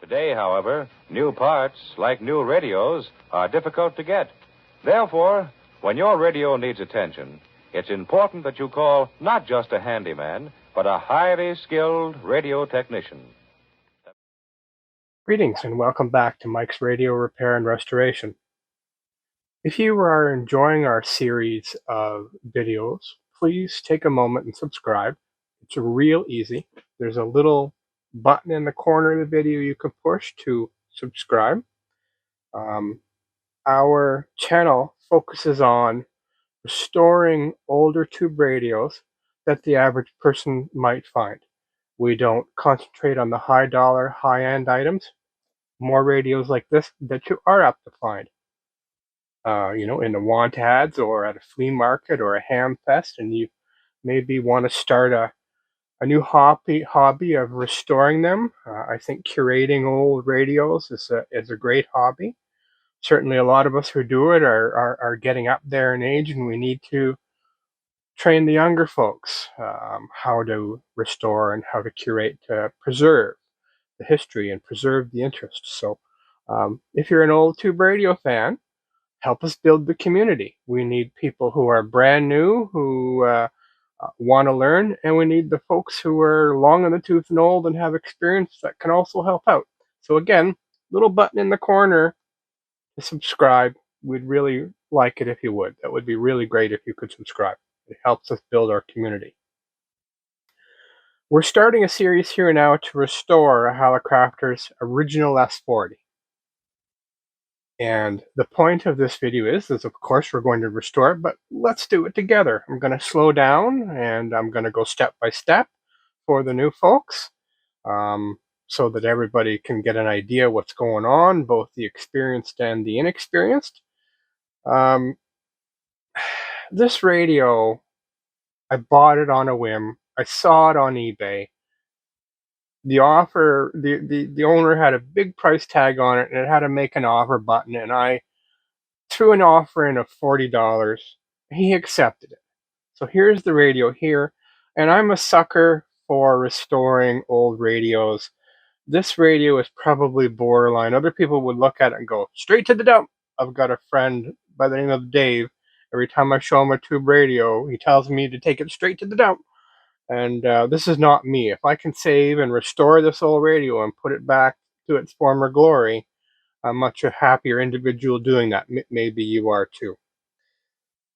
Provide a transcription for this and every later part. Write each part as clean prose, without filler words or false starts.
Today, however, new parts, like new radios, are difficult to get. Therefore, when your radio needs attention, it's important that you call not just a handyman, but a highly skilled radio technician. Greetings and welcome back to Mike's Radio Repair and Restoration. If you are enjoying our series of videos, please take a moment and subscribe. It's real easy. There's a little button in the corner of the video you can push to subscribe. Our channel focuses on restoring older tube radios that the average person might find. We don't concentrate on the high dollar, high end items. More radios like this that you are apt to find, in the want ads or at a flea market or a ham fest, and you maybe want to start a new hobby of restoring them. I think curating old radios is a great hobby. Certainly, a lot of us who do it are getting up there in age, and we need to train the younger folks how to restore and how to curate to preserve the history and preserve the interest. So if you're an old tube radio fan, help us build the community. We need people who are brand new, who want to learn, and we need the folks who are long in the tooth and old and have experience that can also help out. So again, little button in the corner to subscribe. We'd really like it if you would. That would be really great if you could subscribe. It helps us build our community. We're starting a series here now to restore a Halicrafters original S-40. And the point of this video is of course we're going to restore it, but let's do it together. I'm going to slow down and I'm going to go step by step for the new folks, so that everybody can get an idea what's going on, both the experienced and the inexperienced. This radio, I bought it on a whim. I saw it on eBay. The offer, the owner had a big price tag on it, and it had to make an offer button, and I threw an offer in of $40. He accepted it. So here's the radio here, and I'm a sucker for restoring old radios. This radio is probably borderline. Other people would look at it and go, straight to the dump. I've got a friend by the name of Dave. Every time I show him a tube radio, he tells me to take it straight to the dump. And this is not me. If I can save and restore this old radio and put it back to its former glory, I'm much a happier individual doing that. Maybe you are too.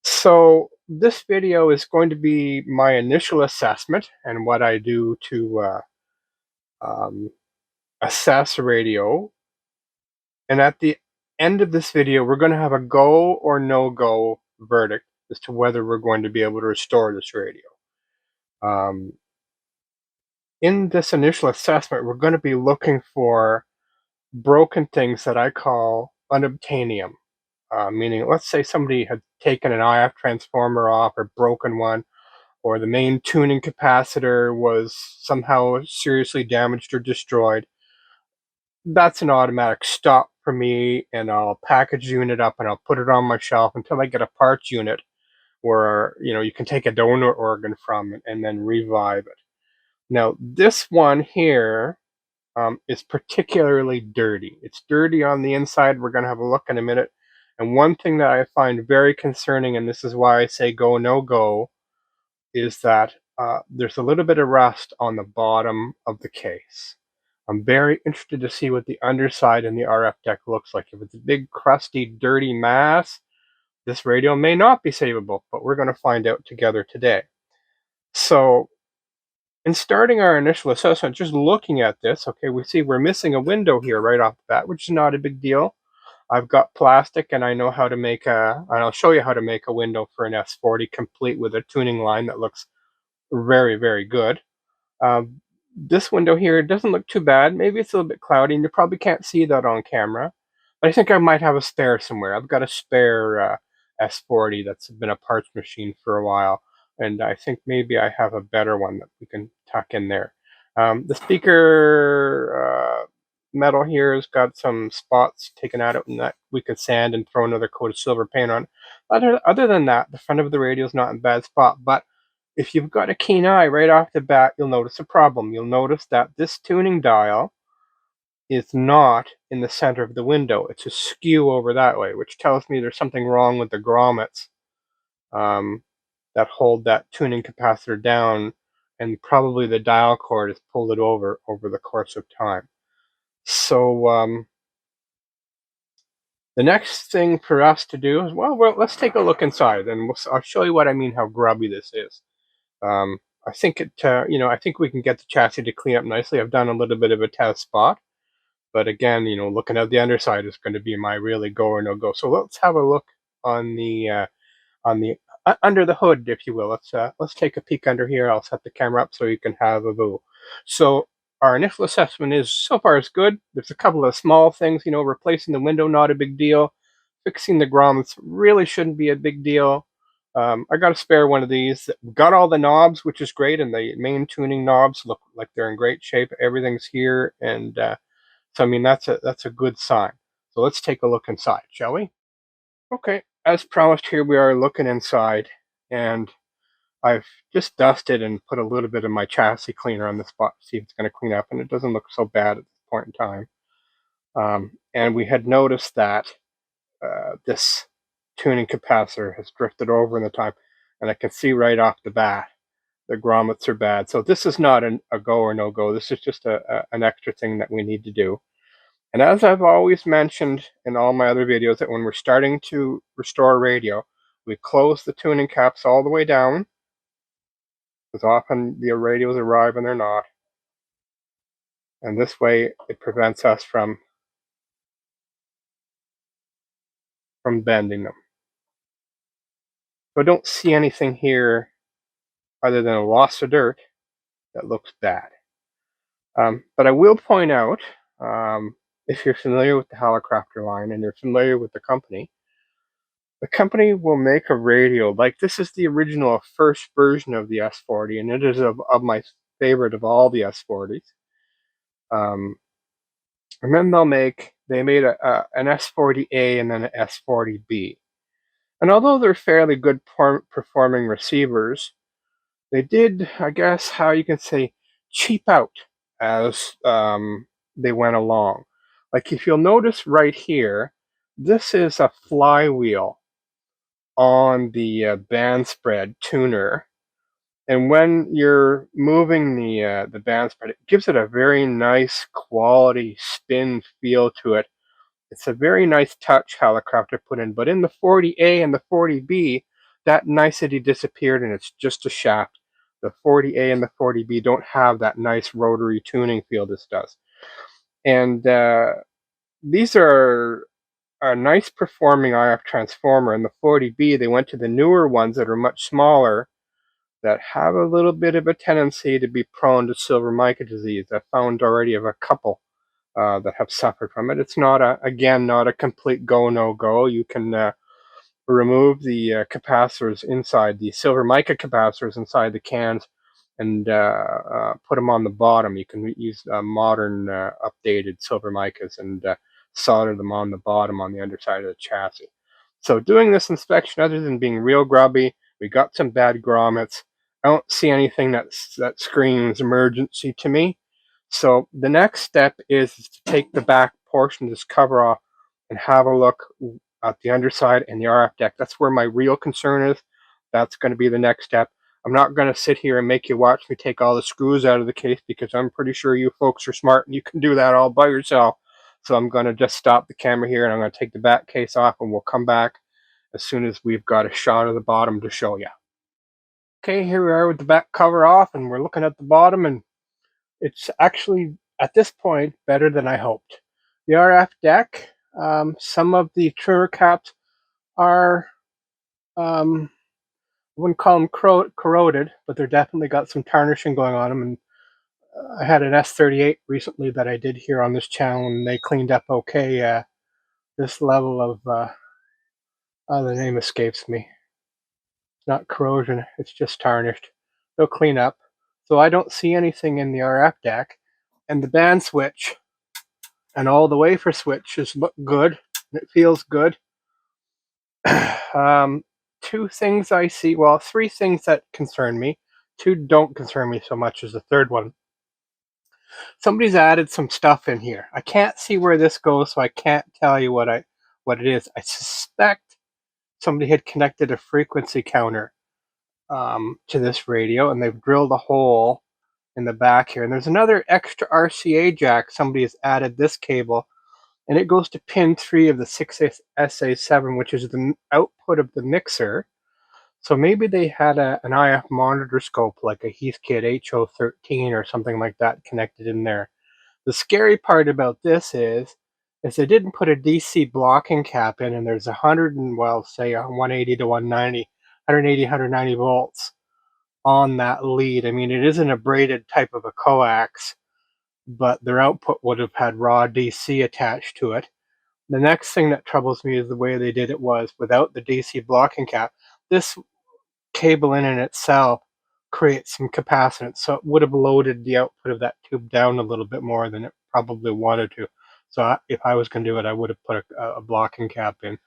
So this video is going to be my initial assessment and what I do to assess a radio. And at the end of this video, we're going to have a go or no go verdict as to whether we're going to be able to restore this radio. In this initial assessment, we're going to be looking for broken things that I call unobtainium, meaning let's say somebody had taken an IF transformer off or broken one, or the main tuning capacitor was somehow seriously damaged or destroyed. That's an automatic stop for me, and I'll package the unit up and I'll put it on my shelf until I get a parts unit where you can take a donor organ from it and then revive it. Now this one here is particularly dirty. It's dirty on the inside. We're going to have a look in a minute. And one thing that I find very concerning, and this is why I say go, no go, is that there's a little bit of rust on the bottom of the case. I'm very interested to see what the underside and the RF deck looks like. If it's a big, crusty, dirty mass, this radio may not be savable, but we're going to find out together today. So in starting our initial assessment, just looking at this, okay, we see we're missing a window here right off the bat, which is not a big deal. I've got plastic, and I know how to make and I'll show you how to make a window for an S-40, complete with a tuning line that looks very, very good. This window here doesn't look too bad. Maybe it's a little bit cloudy, and you probably can't see that on camera. But I think I might have a spare somewhere. I've got a spare S-40 that's been a parts machine for a while, and I think maybe I have a better one that we can tuck in there. The speaker metal here has got some spots taken out of it, and that we could sand and throw another coat of silver paint on. Other than that, the front of the radio is not in a bad spot, but if you've got a keen eye right off the bat, you'll notice a problem. You'll notice that this tuning dial is not in the center of the window. It's askew over that way, which tells me there's something wrong with the grommets that hold that tuning capacitor down, and probably the dial cord has pulled it over the course of time. So the next thing for us to do is, well, let's take a look inside, and I'll show you what I mean, how grubby this is. I think I think we can get the chassis to clean up nicely. I've done a little bit of a test spot, but again, looking at the underside is going to be my really go or no go. So let's have a look on the under the hood, if you will. Let's take a peek under here. I'll set the camera up so you can have a view. So our initial assessment is, so far is good. There's a couple of small things, replacing the window, not a big deal. Fixing the grommets really shouldn't be a big deal. I got a spare one of these. Got all the knobs, which is great, and the main tuning knobs look like they're in great shape. Everything's here, and so I mean that's a good sign. So let's take a look inside, shall we? Okay, as promised, here we are looking inside, and I've just dusted and put a little bit of my chassis cleaner on the spot to see if it's going to clean up, and it doesn't look so bad at this point in time. And we had noticed that this tuning capacitor has drifted over in the time, and I can see right off the bat the grommets are bad. So this is not a go or no go. This is just an extra thing that we need to do. And as I've always mentioned in all my other videos, that when we're starting to restore a radio, we close the tuning caps all the way down, because often the radios arrive and they're not. And this way it prevents us from bending them. So I don't see anything here other than a loss of dirt that looks bad. But I will point out, if you're familiar with the Halicrafter line and you're familiar with the company will make a radio like this. Is the original first version of the S-40, and it is of my favorite of all the S-40s. And then they made an S-40A and then an S-40B. And although they're fairly good performing receivers, they did, I guess, how you can say, cheap out as they went along. Like if you'll notice right here, this is a flywheel on the band spread tuner, and when you're moving the band spread, it gives it a very nice quality spin feel to it. It's a very nice touch Halicrafter put in, but in the 40A and the 40B, that nicety disappeared, and it's just a shaft. The 40A and the 40B don't have that nice rotary tuning feel this does. And these are a nice performing RF transformer. In the 40B, they went to the newer ones that are much smaller, that have a little bit of a tendency to be prone to silver mica disease. I've found already of a couple that have suffered from it. It's not not a complete go no go. You can remove the capacitors inside, the silver mica capacitors inside the cans, and put them on the bottom. You can use modern updated silver micas and solder them on the bottom on the underside of the chassis. So doing this inspection, other than being real grubby, we got some bad grommets. I don't see anything that screams emergency to me. So the next step is to take the back portion of this cover off and have a look at the underside and the RF deck. That's where my real concern is. That's going to be the next step. I'm not going to sit here and make you watch me take all the screws out of the case, because I'm pretty sure you folks are smart and you can do that all by yourself. So I'm going to just stop the camera here, and I'm going to take the back case off, and we'll come back as soon as we've got a shot of the bottom to show you. Okay, here we are with the back cover off, and we're looking at the bottom, and it's actually, at this point, better than I hoped. The RF deck, some of the trimmer caps are, I wouldn't call them corroded, but they're definitely got some tarnishing going on them. And I had an S-38 recently that I did here on this channel, and they cleaned up okay. This level of, the name escapes me. It's not corrosion, it's just tarnished. They'll clean up. So I don't see anything in the RF deck. And the band switch and all the wafer switches look good. It feels good. Two things I see, well, three things that concern me. Two don't concern me so much as the third one. Somebody's added some stuff in here. I can't see where this goes, so I can't tell you what it is. I suspect somebody had connected a frequency counter to this radio, and they've drilled a hole in the back here. And there's another extra RCA jack. Somebody has added this cable, and it goes to pin 3 of the 6SA7, which is the output of the mixer. So maybe they had an IF monitor scope like a Heathkit HO13 or something like that connected in there. The scary part about this is they didn't put a DC blocking cap in, and there's 180 to 190, 180, 190 volts on that lead. I mean, it isn't a braided type of a coax, but their output would have had raw DC attached to it. The next thing that troubles me is the way they did it was without the DC blocking cap. This cable in itself creates some capacitance, so it would have loaded the output of that tube down a little bit more than it probably wanted to. So if I was going to do it, I would have put a blocking cap in.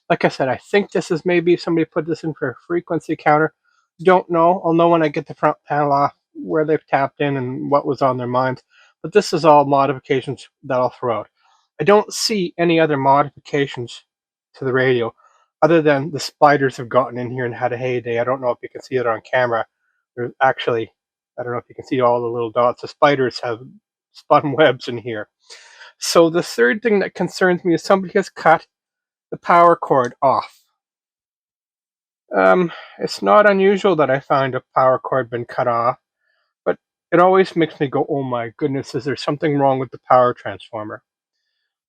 Like I said, I think this is maybe somebody put this in for a frequency counter. Don't know. I'll know when I get the front panel off where they've tapped in and what was on their minds. But this is all modifications that I'll throw out. I don't see any other modifications to the radio other than the spiders have gotten in here and had a heyday. I don't know if you can see it on camera. There's actually, I don't know if you can see all the little dots. The spiders have spun webs in here. So the third thing that concerns me is somebody has cut the power cord off. It's not unusual that I find a power cord been cut off, but it always makes me go, oh my goodness, is there something wrong with the power transformer?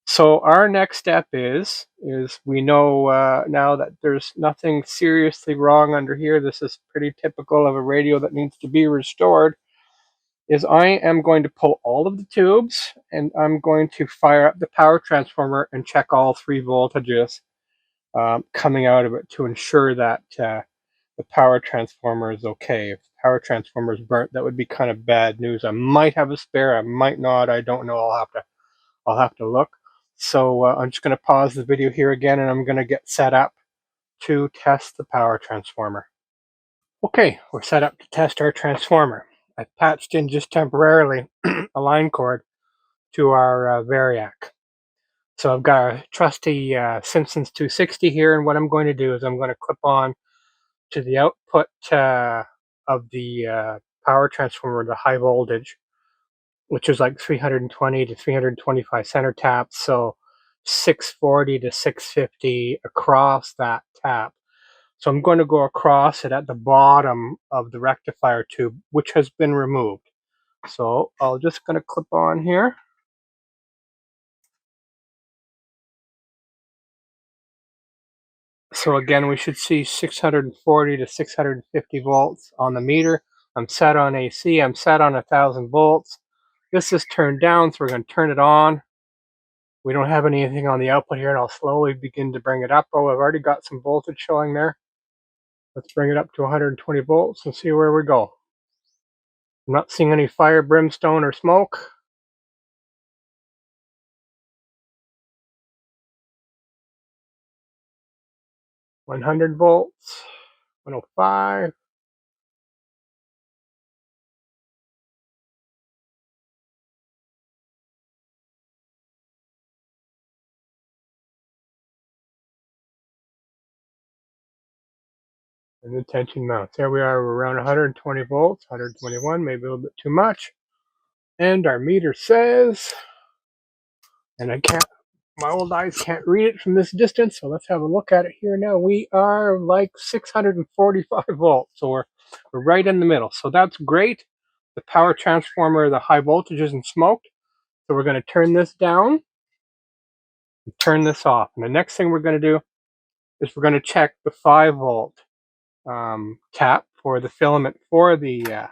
So our next step is we know now that there's nothing seriously wrong under here. This is pretty typical of a radio that needs to be restored. Is I am going to pull all of the tubes, and I'm going to fire up the power transformer and check all 3 voltages coming out of it to ensure that the power transformer is okay. If the power transformer is burnt, that would be kind of bad news. I might have a spare, I might not, I don't know. I'll have to look. So I'm just going to pause the video here again, and I'm going to get set up to test the power transformer. Okay, we're set up to test our transformer. I patched in just temporarily a line cord to our Variac. So I've got a trusty Simpsons 260 here, and what I'm going to do is I'm going to clip on to the output of the power transformer, the high voltage, which is like 320 to 325 center taps, so 640 to 650 across that tap. So I'm going to go across it at the bottom of the rectifier tube, which has been removed. So I'm just going to clip on here. So again, we should see 640 to 650 volts on the meter. I'm set on AC. I'm set on 1,000 volts. This is turned down, so we're going to turn it on. We don't have anything on the output here, and I'll slowly begin to bring it up. Oh, I've already got some voltage showing there. Let's bring it up to 120 volts and see where we go. I'm not seeing any fire, brimstone, or smoke. 100 volts, 105. And the tension mounts. There we are, we're around 120 volts, 121, maybe a little bit too much. And our meter says, and I can't, my old eyes can't read it from this distance, so let's have a look at it here now. We are like 645 volts, so we're right in the middle. So that's great. The power transformer, the high voltage isn't smoked. So we're going to turn this down and turn this off. And the next thing we're going to do is we're going to check the 5 volt tap for the filament for the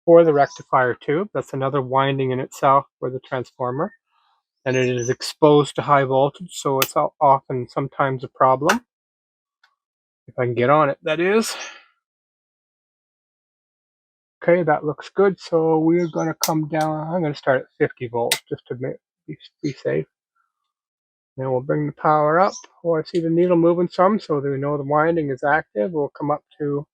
rectifier tube. That's another winding in itself for the transformer. And it is exposed to high voltage, so it's often sometimes a problem. If I can get on it, that is. Okay, that looks good. So we're going to come down. I'm going to start at 50 volts just to be safe. Then we'll bring the power up. Oh, I see the needle moving some, so that we know the winding is active. We'll come up to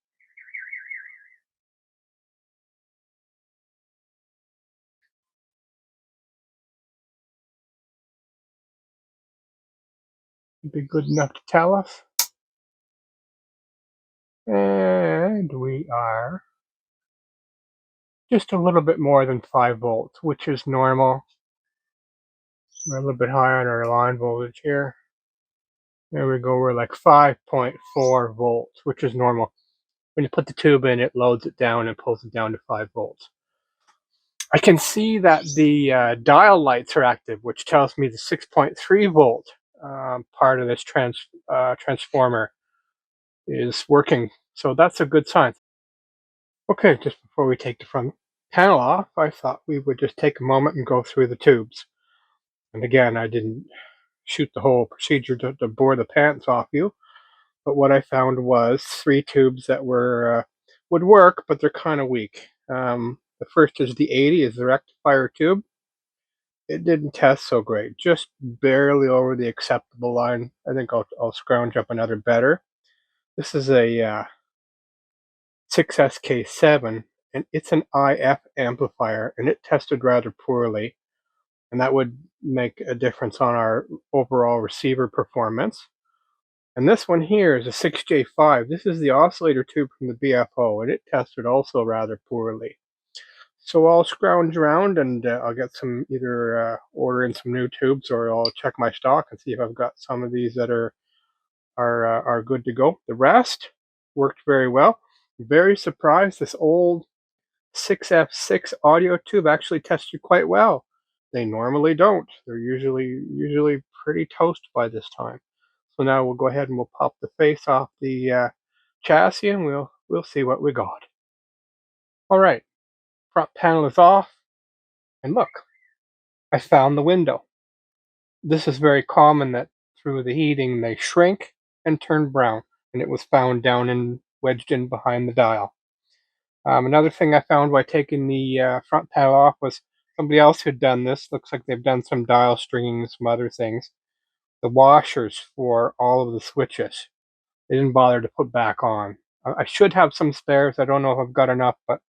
be good enough to tell us. And we are just a little bit more than 5 volts, which is normal. We're a little bit higher on our line voltage here. There we go, we're like 5.4 volts, which is normal. When you put the tube in, it loads it down and pulls it down to 5 volts. I can see that the dial lights are active, which tells me the 6.3 volt part of this transformer is working. So that's a good sign. Okay, just before we take the front panel off, I thought we would just take a moment and go through the tubes. And again, I didn't shoot the whole procedure to bore the pants off you. But what I found was 3 tubes that would work, but they're kind of weak. The first is the 80, is the rectifier tube. It didn't test so great, just barely over the acceptable line. I think I'll scrounge up another better. This is a 6SK7, and it's an IF amplifier, and it tested rather poorly, and that would make a difference on our overall receiver performance. And this one here is a 6J5. This is the oscillator tube from the BFO, and it tested also rather poorly. So I'll scrounge around and I'll get some, either order in some new tubes, or I'll check my stock and see if I've got some of these that are good to go. The rest worked very well. Very surprised this old 6F6 audio tube actually tested quite well. They normally don't. They're usually pretty toast by this time. So now we'll go ahead and we'll pop the face off the chassis, and we'll see what we got. All right, front panel is off, and look, I found the window. This is very common that through the heating they shrink and turn brown, and it was found down and wedged in behind the dial. Another thing I found by taking the front panel off was somebody else who'd done this. Looks like they've done some dial stringing and some other things. The washers for all of the switches, they didn't bother to put back on. I should have some spares. I don't know if I've got enough, but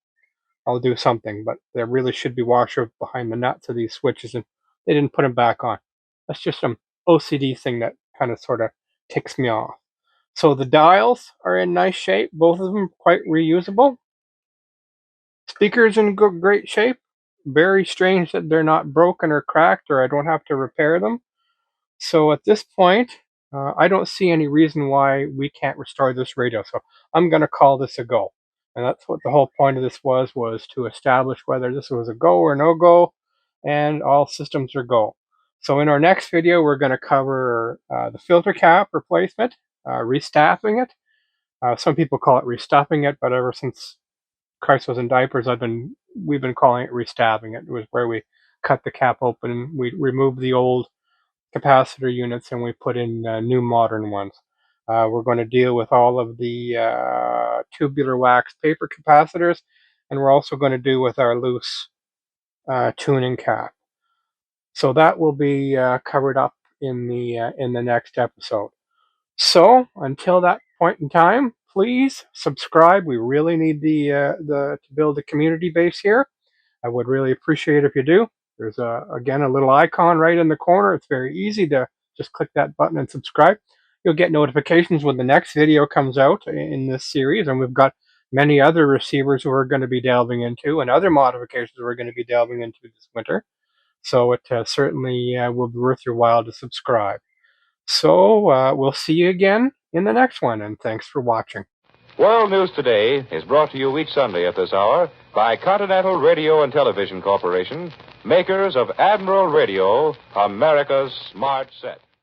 I'll do something. But there really should be washers behind the nuts of these switches, and they didn't put them back on. That's just some OCD thing that kind of sort of ticks me off. So the dials are in nice shape. Both of them quite reusable. Speakers in great shape. Very strange that they're not broken or cracked, or I don't have to repair them. So at this point, I don't see any reason why we can't restore this radio. So I'm going to call this a go. And that's what the whole point of this was to establish whether this was a go or no go, and all systems are go. So in our next video, we're going to cover the filter cap replacement, restaffing it. Some people call it restuffing it, but ever since Christ was in diapers, we've been calling it restaffing it. It was where we cut the cap open, we removed the old capacitor units, and we put in new modern ones. We're going to deal with all of the tubular wax paper capacitors, and we're also going to do with our loose tuning cap. So that will be covered up in the next episode. So until that point in time, please subscribe. We really need to build a community base here. I would really appreciate it if you do. There's again a little icon right in the corner. It's very easy to just click that button and subscribe. You'll get notifications when the next video comes out in this series, and we've got many other receivers we're going to be delving into, and other modifications we're going to be delving into this winter. So it certainly will be worth your while to subscribe. So we'll see you again in the next one, and thanks for watching. World News Today is brought to you each Sunday at this hour by Continental Radio and Television Corporation, makers of Admiral Radio, America's smart set.